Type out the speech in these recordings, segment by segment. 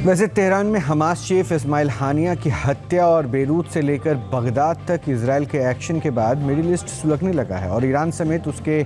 वैसे तेहरान में Hamas chief Ismail हानिया की हत्या और बेरूत से लेकर बगदाद तक इसराइल के एक्शन के बाद मिडिल ईस्ट सुलगने लगा है और ईरान समेत उसके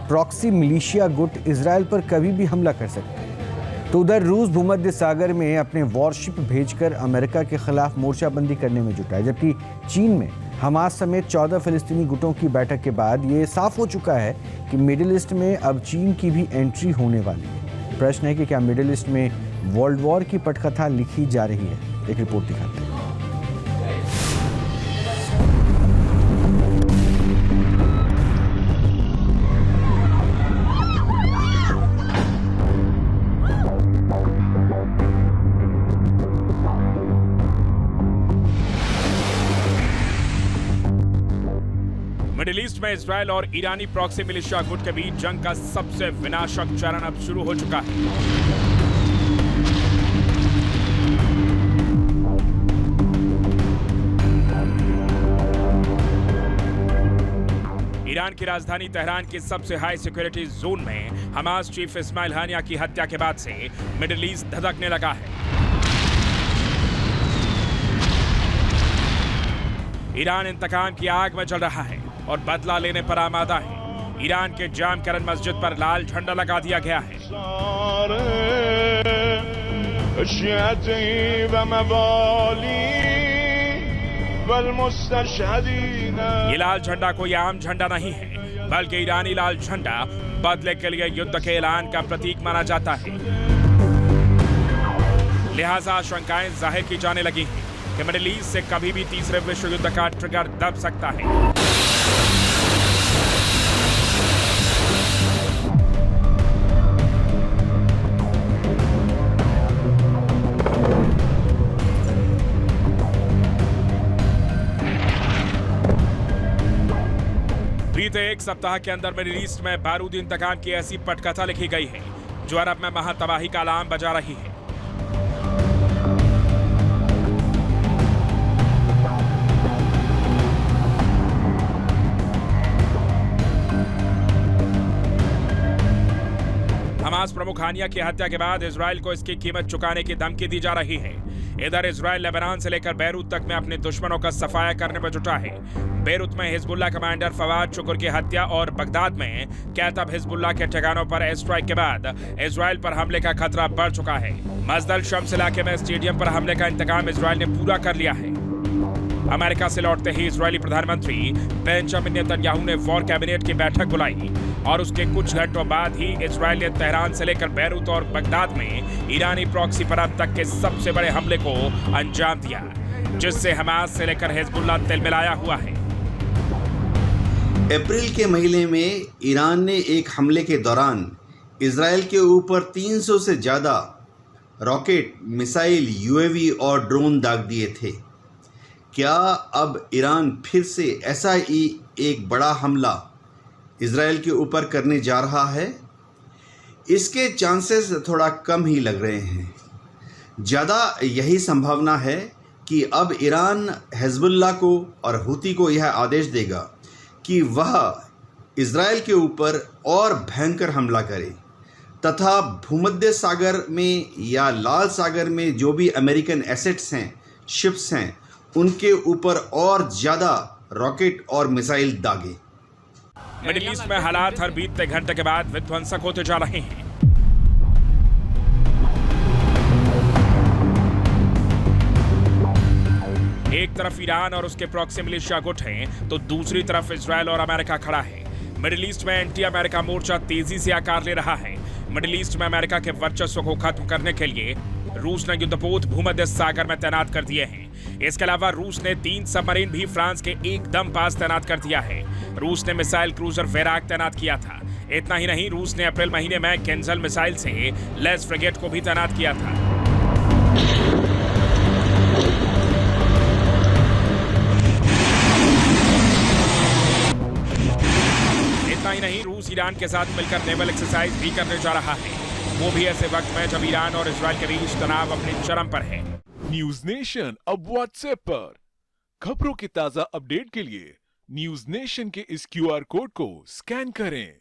प्रॉक्सी मिलिशिया गुट इसराइल पर कभी भी हमला कर सकते हैं। तो उधर रूस भूमध्य सागर में अपने वॉरशिप भेजकर अमेरिका के खिलाफ मोर्चाबंदी करने में जुटा है, जबकि चीन में हमास समेत 14 फिलिस्तीनी गुटों की बैठक के बाद ये साफ हो चुका है कि मिडिल ईस्ट में अब चीन की भी एंट्री होने वाली है। प्रश्न है कि क्या मिडिल ईस्ट में वर्ल्ड वॉर की पटकथा लिखी जा रही है। एक रिपोर्ट दिखाते हैं। मिडिल ईस्ट में इजराइल और ईरानी प्रॉक्सी मिलिशिया गुट के बीच जंग का सबसे विनाशक चरण अब शुरू हो चुका है। ईरान की राजधानी तेहरान की सबसे हाई सिक्योरिटी जोन में हमास चीफ इस्माइल हानिया की हत्या के बाद से मिडिल ईस्ट धधकने लगा है। ईरान इंतकाम की आग में जल रहा है और बदला लेने पर आमादा है। ईरान के जाम करन मस्जिद पर लाल झंडा लगा दिया गया है। ये लाल झंडा कोई आम झंडा नहीं है, बल्कि ईरानी लाल झंडा बदले के लिए युद्ध के ऐलान का प्रतीक माना जाता है। लिहाजा आशंकाएं जाहिर की जाने लगी हैं कि मिडिल ईस्ट से कभी भी तीसरे विश्व युद्ध का ट्रिगर दब सकता है। बीते एक सप्ताह के अंदर मिडिल ईस्ट में बारूदी इंतकाम की ऐसी पटकथा लिखी गई है जो अरब में महातबाही का अलार्म बजा रही है। हमास प्रमुख हानिया की हत्या के बाद इजराइल को इसकी कीमत चुकाने की धमकी दी जा रही है। इधर इजराइल लेबनान से लेकर बैरूत तक में अपने दुश्मनों का सफाया करने में जुटा है। बैरूत में हिजबुल्लाह कमांडर फवाद शुक्र की हत्या और बगदाद में कैतब हिजबुल्लाह के ठिकानों पर एयर स्ट्राइक के बाद इजराइल पर हमले का खतरा बढ़ चुका है। मस्जिद शम्स इलाके में स्टेडियम पर हमले का इंतकाम इजराइल ने पूरा कर लिया है। अमेरिका से लौटते ही इजरायली प्रधानमंत्री बेंजामिन नेतन्याहू ने वॉर कैबिनेट की बैठक बुलाई और उसके कुछ घंटों बाद ही इजराइल ने तेहरान से लेकर बैरूत और बगदाद में ईरानी प्रॉक्सी पर अब तक के सबसे बड़े हमले को अंजाम दिया, जिससे हमास से लेकर हिजबुल्लाह तिलमिलाया हुआ है। अप्रैल के महीने में ईरान ने एक हमले के दौरान इजराइल के ऊपर 300 से ज़्यादा रॉकेट, मिसाइल, यूएवी और ड्रोन दाग दिए थे। क्या अब ईरान फिर से ऐसा ही एक बड़ा हमला इजराइल के ऊपर करने जा रहा है? इसके चांसेस थोड़ा कम ही लग रहे हैं। ज़्यादा यही संभावना है कि अब ईरान हिजबुल्लाह को और हूती को यह आदेश देगा कि वह इजराइल के ऊपर और भयंकर हमला करे तथा भूमध्य सागर में या लाल सागर में जो भी अमेरिकन एसेट्स हैं, शिप्स हैं, उनके ऊपर और ज़्यादा रॉकेट और मिसाइल दागे। मिडिल ईस्ट में हालात हर बीतते घंटे के बाद विध्वंसक होते जा रहे हैं। एक तरफ ईरान और उसके प्रॉक्सी मिलिशिया गुट हैं, तो दूसरी तरफ इजराइल और अमेरिका खड़ा है। मिडिल ईस्ट में एंटी अमेरिका मोर्चा तेजी से आकार ले रहा है। मिडिल ईस्ट में अमेरिका के वर्चस्व को खत्म करने के लिए रूस ने युद्धपोत भूमध्य सागर में तैनात कर दिए हैं। इसके अलावा रूस ने 3 सबमरीन भी फ्रांस के एकदम पास तैनात कर दिया है। रूस ने मिसाइल क्रूजर वेराक तैनात किया था। इतना ही नहीं, रूस ने अप्रैल महीने में केंजल मिसाइल से लेस फ्रिगेट को भी तैनात किया था। इतना ही नहीं, रूस ईरान के साथ मिलकर नेवल एक्सरसाइज भी करने जा रहा है, वो भी ऐसे वक्त में जब ईरान और इजराइल के बीच तनाव अपने चरम पर है। न्यूज नेशन अब व्हाट्सएप पर खबरों की ताजा अपडेट के लिए न्यूज नेशन के इस क्यूआर कोड को स्कैन करें।